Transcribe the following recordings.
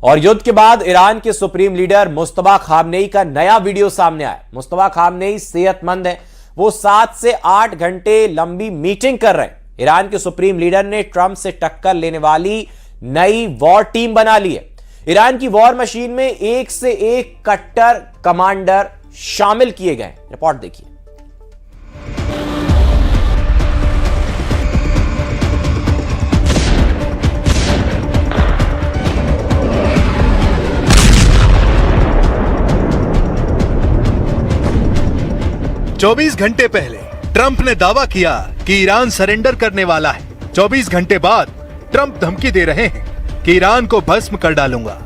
और युद्ध के बाद ईरान के सुप्रीम लीडर मुस्तफा खामनेई का नया वीडियो सामने आया। मुस्तफा खामनेई सेहतमंद है, वो 7 से 8 घंटे लंबी मीटिंग कर रहे हैं। ईरान के सुप्रीम लीडर ने ट्रंप से टक्कर लेने वाली नई वॉर टीम बना ली है। ईरान की वॉर मशीन में एक से एक कट्टर कमांडर शामिल किए गए। रिपोर्ट देखिए। चौबीस घंटे पहले ट्रंप ने दावा किया कि ईरान सरेंडर करने वाला है। 24 घंटे बाद ट्रंप धमकी दे रहे हैं कि ईरान को भस्म कर डालूंगा।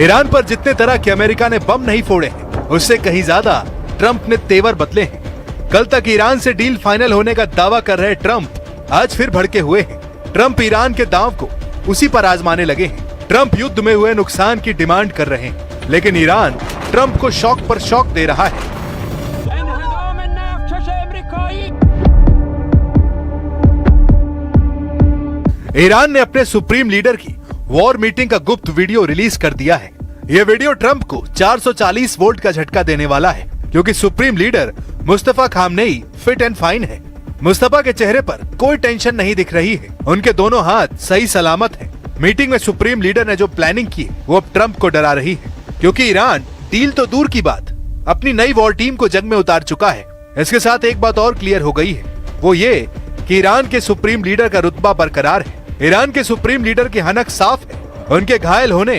ईरान पर जितने तरह के अमेरिका ने बम नहीं फोड़े हैं, उससे कहीं ज्यादा ट्रंप ने तेवर बदले हैं। कल तक ईरान से डील फाइनल होने का दावा कर रहे ट्रंप आज फिर भड़के हुए हैं। ट्रंप ईरान के दांव को उसी पर आजमाने लगे हैं। ट्रंप युद्ध में हुए नुकसान की डिमांड कर रहे हैं, लेकिन ईरान ट्रंप को शौक पर शौक दे रहा है। ईरान ने अपने सुप्रीम लीडर की वॉर मीटिंग का गुप्त वीडियो रिलीज कर दिया है। यह वीडियो ट्रंप को 440 वोल्ट का झटका देने वाला है, क्योंकि supreme leader Mustafa Khamenei fit and fine है। मुस्तफा के चेहरे पर कोई टेंशन नहीं दिख रही है, उनके दोनों हाथ सही सलामत हैं। मीटिंग में सुप्रीम लीडर ने जो प्लानिंग की वो अब ट्रंप को डरा रही है, क्योंकि ईरान डील तो दूर की बात अपनी नई वॉर टीम को जंग में उतार चुका है। इसके साथ एक बात और क्लियर हो गई है, वो ये कि ईरान के सुप्रीम लीडर का रुतबा बरकरार है। ईरान के सुप्रीम लीडर की हनक साफ है, उनके घायल होने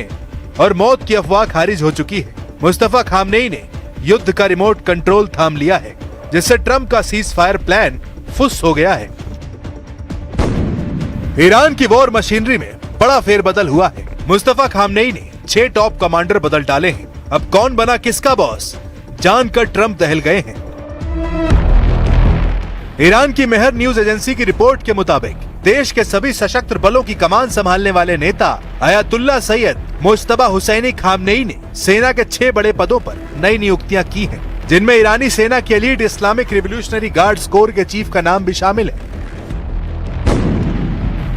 और मौत की अफवाह खारिज हो चुकी है। मुस्तफा खामनेई ने युद्ध का रिमोट कंट्रोल थाम लिया है, जिससे ट्रंप का सीज फायर प्लान फुस हो गया है। ईरान की वॉर मशीनरी में बड़ा फेरबदल हुआ है। मुस्तफा खामनेई ने 6 टॉप कमांडर बदल डाले हैं। अब कौन बना किसका बॉस जानकर ट्रंप दहल गए हैं। ईरान की मेहर न्यूज एजेंसी की रिपोर्ट के मुताबिक देश के सभी सशस्त्र बलों की कमान संभालने वाले नेता अयातुल्ला सैयद मुज्तबा हुसैनी खामनेई ने सेना के 6 बड़े पदों पर नई नियुक्तियां की हैं, जिनमें ईरानी सेना के elite Islamic revolutionary guards corps के चीफ का नाम भी शामिल है।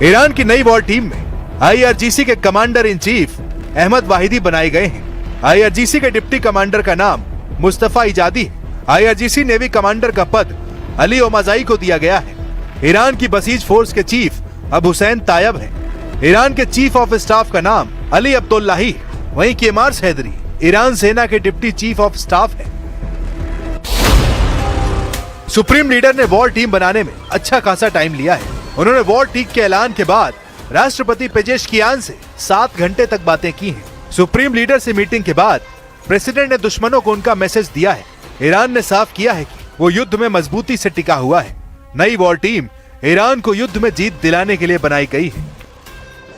ईरान की नई वॉर टीम में IRGC के commander in chief Ahmad Vahidi बनाए गए हैं। IRGC के डिप्टी कमांडर का नाम मुस्तफा इजादी है। IRGC नेवी कमांडर का पद अली ओमाजाई को दिया गया है। ईरान की बसीज फोर्स के चीफ अब हुसैन तायब हैं। ईरान के चीफ ऑफ स्टाफ का नाम अली अब्दुल्लाही है। वहीं केमार्स हैदरी ईरान सेना के डिप्टी चीफ ऑफ स्टाफ हैं। सुप्रीम लीडर ने वॉर टीम बनाने में अच्छा खासा टाइम लिया है। उन्होंने वॉर टीम के ऐलान के बाद राष्ट्रपति पेजेशकियान से 7 घंटे तक बातें की हैं। सुप्रीम लीडर से मीटिंग के बाद प्रेसिडेंट ने दुश्मनों को उनका मैसेज दिया है। ईरान ने साफ किया है कि वो युद्ध में मजबूती से टिका हुआ है। नई वॉर टीम ईरान को युद्ध में जीत दिलाने के लिए बनाई गई है।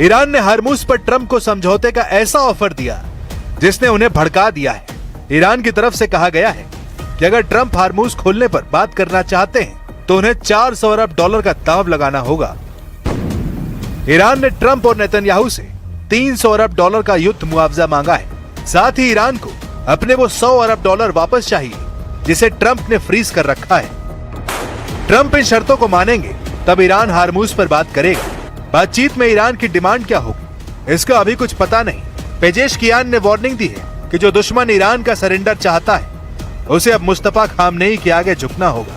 ईरान ने हरमुज पर ट्रंप को समझौते का ऐसा ऑफर दिया जिसने उन्हें भड़का दिया है। ईरान की तरफ से कहा गया है कि अगर ट्रंप हरमुज खोलने पर बात करना चाहते हैं तो उन्हें 400 अरब डॉलर का दांव लगाना होगा। ईरान ने ट्रंप और नेतन्याहू से 300 अरब डॉलर का युद्ध मुआवजा मांगा है। साथ ही ईरान को अपने वो 100 अरब डॉलर वापस चाहिए जिसे ट्रंप ने फ्रीज कर रखा है। ट्रंप इन शर्तों को मानेंगे तब ईरान हरमुज पर बात करेगा। बातचीत में ईरान की डिमांड क्या होगी इसका अभी कुछ पता नहीं। पेजेशकियान ने वार्निंग दी है कि जो दुश्मन ईरान का सरेंडर चाहता है उसे अब मुस्तफा खामनेई के आगे झुकना होगा।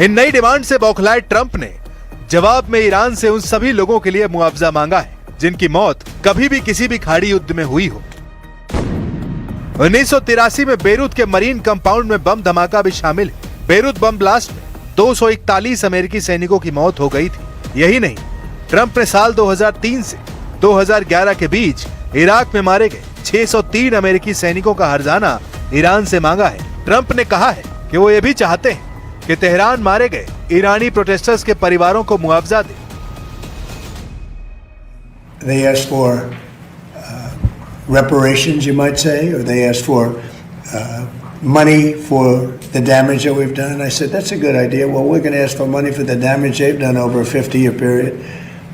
इन नई डिमांड से बौखलाए ट्रंप ने जवाब में ईरान से उन सभी लोगों के लिए मुआवजा मांगा है जिनकी मौत कभी भी किसी भी खाड़ी युद्ध में हुई हो। 1983 में बेरूत के मरीन कंपाउंड में बम धमाका भी शामिल है। बेरूत बम ब्लास्ट में 241 अमेरिकी सैनिकों की मौत हो गई थी। यही नहीं, ट्रंप ने साल 2003 से 2011 के बीच इराक में मारे गए 603 अमेरिकी सैनिकों का हर्जाना ईरान से मांगा है। ट्रंप ने कहा है कि वो ये भी चाहते हैं कि तेहरान मारे गए ईरानी प्रोटेस्टर्स के परिवारों को मुआवजा दे। They asked for reparations, you might say, or they asked for money for the damage that we've done. I said, that's a good idea. Well, we're going to ask for money for the damage they've done over a 50-year period.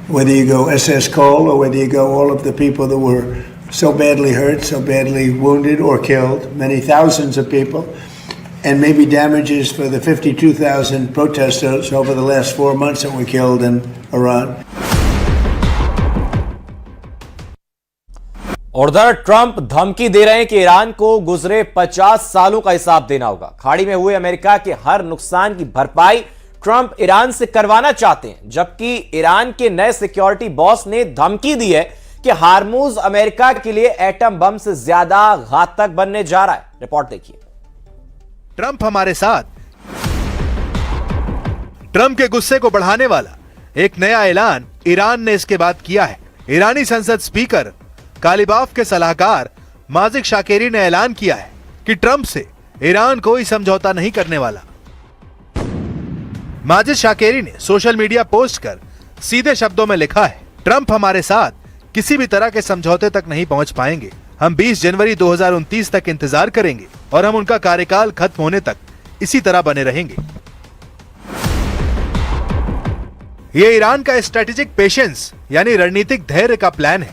Whether you go SS Cole or whether you go all of the people that were so badly hurt, so badly wounded or killed, many thousands of people, and maybe damages for the 52,000 protesters over the last 4 months that were killed in Iran. और उधर Trump धमकी दे रहे हैं कि Iran को गुजरे 50 सालों का हिसाब देना होगा। खाड़ी में हुए अमेरिका के हर नुकसान की भरपाई ट्रंप ईरान से करवाना चाहते हैं, जबकि ईरान के नए सिक्योरिटी बॉस ने धमकी दी है कि हार्मूज अमेरिका के लिए एटम बम से ज्यादा घातक बनने जा रहा है। रिपोर्ट देखिए। ट्रंप हमारे साथ। ट्रंप के गुस्से को बढ़ाने वाला एक नया ऐलान ईरान ने इसके बाद किया है। ईरानी संसद स्पीकर कालिबाफ के सलाहकार माजिद शाकेरी ने ऐलान किया है कि ट्रंप से ईरान कोई समझौता नहीं करने वाला। माजिद शाकेरी ने सोशल मीडिया पोस्ट कर सीधे शब्दों में लिखा है, ट्रंप हमारे साथ किसी भी तरह के समझौते तक नहीं पहुंच पाएंगे। हम 20 जनवरी 2029 तक इंतजार करेंगे और हम उनका कार्यकाल खत्म होने तक इसी तरह बने रहेंगे। यह ईरान का स्ट्रेटेजिक पेशेंस यानी रणनीतिक धैर्य का प्लान है,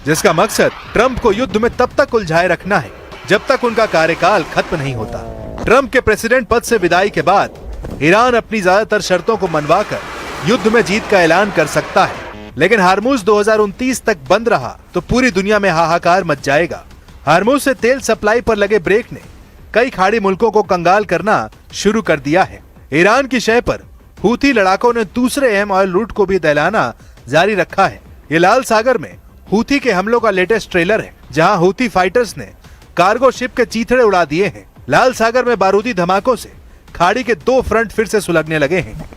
जिसका मकसद ट्रंप को युद्ध में तब तक उलझाए रखना है जब तक उनका कार्यकाल खत्म नहीं होता। ट्रंप के प्रेसिडेंट पद से विदाई के बाद ईरान अपनी ज्यादातर शर्तों को मनवाकर युद्ध में जीत का ऐलान कर सकता है, लेकिन हार्मूज 2029 तक बंद रहा तो पूरी दुनिया में हाहाकार मच जाएगा। हार्मूज से तेल सप्लाई पर लगे ब्रेक ने कई खाड़ी मुल्कों को कंगाल करना शुरू कर दिया है। ईरान की शय पर हूथी लड़ाकों ने दूसरे अहम ऑयल रूट को भी दहलाना जारी रखा है। ये लाल सागर में हूथी के हमलों का लेटेस्ट ट्रेलर है, जहां हूथी फाइटर्स ने कार्गो शिप के चीथड़े उड़ा दिए हैं। लाल सागर में बारूदी धमाकों से खाड़ी के 2 फ्रंट फिर से सुलगने लगे हैं।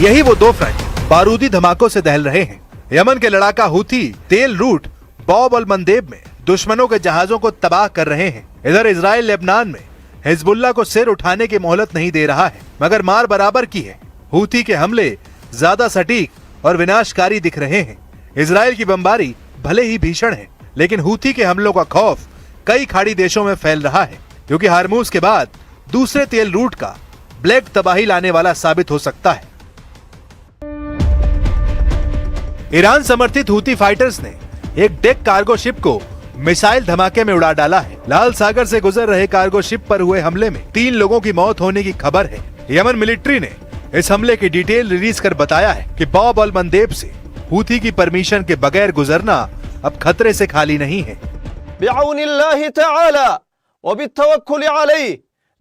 यही वो 2 फ्रंट बारूदी धमाकों से दहल रहे हैं। यमन के लड़ाका हूथी तेल रूट बॉब अल मंदेब में दुश्मनों के जहाजों को तबाह कर रहे हैं। इधर इजराइल लेबनान में हिजबुल्लाह को सिर उठाने की मोहलत नहीं दे रहा है, मगर मार बराबर की है। हूथी के हमले ज्यादा सटीक और विनाशकारी दिख रहे हैं। इजराइल की बमबारी भले ही भीषण है, लेकिन हूथी के हमलों का खौफ कई खाड़ी देशों में फैल रहा है, क्योंकि हार्मूज के बाद दूसरे तेल रूट का ब्लैक तबाही लाने वाला साबित हो सकता है। ईरान समर्थित हूथी फाइटर्स ने एक डेक कार्गो शिप को मिसाइल धमाके में उड़ा डाला है। लाल सागर से गुजर रहे कार्गो शिप पर हुए हमले में 3 लोगों की मौत होने की खबर है। यमन मिलिट्री ने इस हमले की डिटेल रिलीज कर बताया है कि बॉब अल मंदेब से हूथी की परमिशन के बगैर गुजरना अब खतरे से खाली नहीं है। बिअौनिल्लाहि तआला व बित्तवक्कुल अलैहि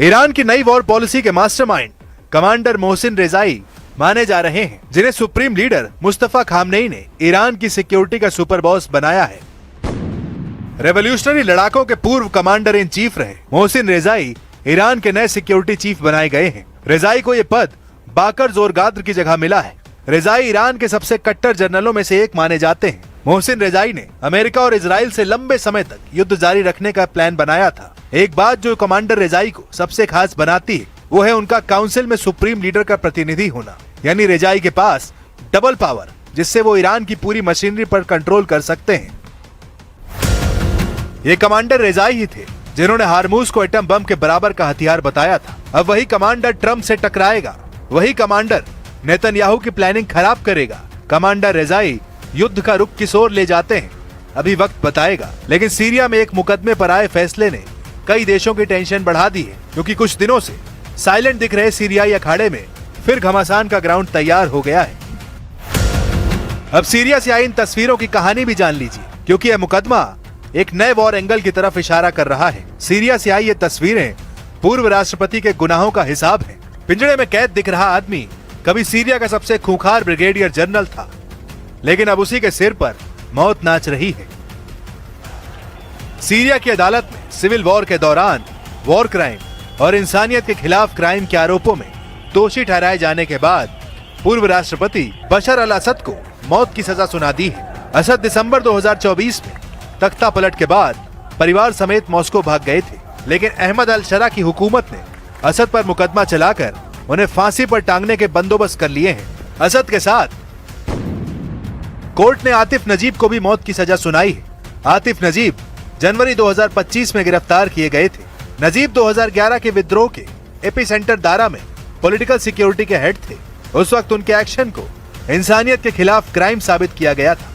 ईरान की नई वॉर पॉलिसी के मास्टरमाइंड कमांडर मोहसिन रेजाई माने जा रहे हैं, जिन्हें सुप्रीम लीडर मुस्तफा खामनेई ने ईरान की सिक्योरिटी का सुपर बॉस बनाया है। रेवोल्यूशनरी लड़ाकों के पूर्व कमांडर इन चीफ रहे मोहसिन रेजाई ईरान के नए सिक्योरिटी चीफ बनाए गए हैं। रेजाई को ये पद बाकर जोरगाद्र की जगह मिला है। रेजाई ईरान के सबसे कट्टर जनरलों में से एक माने जाते हैं। मोहसिन रेजाई ने अमेरिका और इजराइल से लंबे समय तक युद्ध जारी रखने का प्लान बनाया था। एक बात जो कमांडर रेजाई को सबसे खास बनाती है वो है उनका काउंसिल में सुप्रीम लीडर का प्रतिनिधि होना, यानी रेजाई के पास डबल पावर, जिससे वो ईरान की पूरी मशीनरी पर कंट्रोल कर सकते हैं। ये कमांडर रेजाई ही थे जिन्होंने हार्मूज को एटम बम के बराबर का हथियार बताया था। अब वही कमांडर ट्रंप से टकराएगा, वही कमांडर नेतन्याहू की प्लानिंग खराब करेगा। कमांडर रेजाई युद्ध का रुख किस ओर ले जाते हैं अभी वक्त बताएगा, लेकिन सीरिया में एक मुकदमे पर आए फैसले ने कई देशों की टेंशन बढ़ा दी है, क्योंकि कुछ दिनों से साइलेंट दिख रहे सीरियाई अखाड़े में फिर घमासान का ग्राउंड तैयार हो गया है। अब सीरिया से आई इन तस्वीरों की कहानी भी जान लीजिए, क्योंकि यह मुकदमा एक नए वॉर एंगल की तरफ इशारा कर रहा है। सीरिया से आई ये तस्वीरें पूर्व राष्ट्रपति के गुनाहों का हिसाब है। पिंजड़े में कैद दिख रहा आदमी कभी सीरिया का सबसे खूंखार ब्रिगेडियर जनरल था, लेकिन अब उसी के सिर पर मौत नाच रही है। सीरिया की अदालत में सिविल वॉर के दौरान वॉर क्राइम और इंसानियत के खिलाफ क्राइम के आरोपों में दोषी ठहराए जाने के बाद पूर्व राष्ट्रपति बशर अल असद को मौत की सजा सुना दी है। असद दिसंबर 2024 में तख्ता पलट के बाद परिवार समेत मॉस्को भाग गए थे, लेकिन अहमद अल शरा की हुकूमत ने असद पर मुकदमा चलाकर उन्हें फांसी पर टांगने के बंदोबस्त कर लिए हैं। असद के साथ कोर्ट ने आतिफ नजीब को भी मौत की सजा सुनाई है। आतिफ नजीब जनवरी 2025 में गिरफ्तार किए गए थे। नजीब 2011 के विद्रोह के एपिसेंटर दारा में पॉलिटिकल सिक्योरिटी के हेड थे। उस वक्त उनके एक्शन को इंसानियत के खिलाफ क्राइम साबित किया गया था।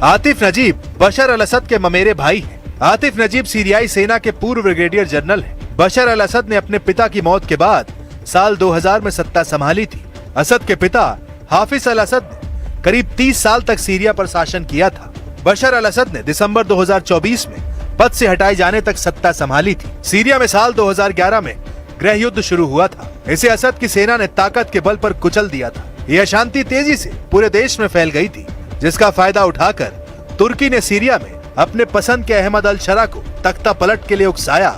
आतिफ नजीब बशर अल असद के ममेरे भाई हैं। आतिफ नजीब सीरियाई सेना के पूर्व ब्रिगेडियर जनरल हैं। बशर अल असद ने अपने पिता की मौत के बाद साल 2000 में सत्ता संभाली थी। असद के पिता हाफिज अल असद ने करीब 30 साल तक सीरिया पर शासन किया था। बशर अल असद ने दिसंबर 2024 में पद से हटाए जाने तक सत्ता संभाली थी। सीरिया में साल 2011 में गृह युद्ध शुरू हुआ था। इसे असद की सेना ने ताकत के बल पर कुचल दिया था। यह अशांति तेजी से पूरे देश में फैल गई थी, जिसका फायदा उठाकर तुर्की ने सीरिया में अपने पसंद के अहमद अल शरा को तख्ता पलट के लिए उकसाया।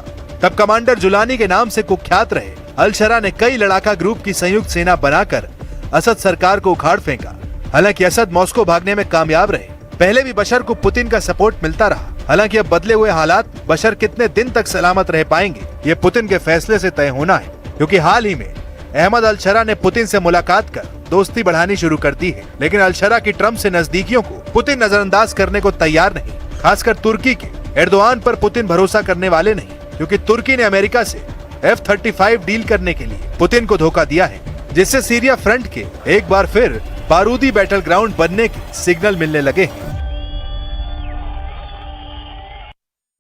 तब कमांडर जुलानी के नाम से कुख्यात रहे अल शरा ने कई लड़ाका ग्रुप की संयुक्त सेना बनाकर असद सरकार को उखाड़ फेंका। हालांकि असद मॉस्को भागने में कामयाब रहे। पहले भी बशर को पुतिन का सपोर्ट मिलता रहा। हालांकि अब बदले हुए हालात बशर कितने दिन तक सलामत रह पाएंगे, ये पुतिन के फैसले से तय होना है, क्योंकि हाल ही में अहमद अल शरा ने पुतिन से मुलाकात कर दोस्ती बढ़ानी शुरू कर दी है। लेकिन अल शरा की ट्रम्प से नजदीकियों को पुतिन नजरअंदाज करने को तैयार नहीं। खासकर तुर्की के एर्दोआन पर पुतिन भरोसा करने वाले नहीं, क्योंकि तुर्की ने अमेरिका से F-35 डील करने के लिए पुतिन को धोखा दिया है, जिससे सीरिया फ्रंट के एक बार फिर बारूदी बैटल ग्राउंड बनने के सिग्नल मिलने लगे हैं।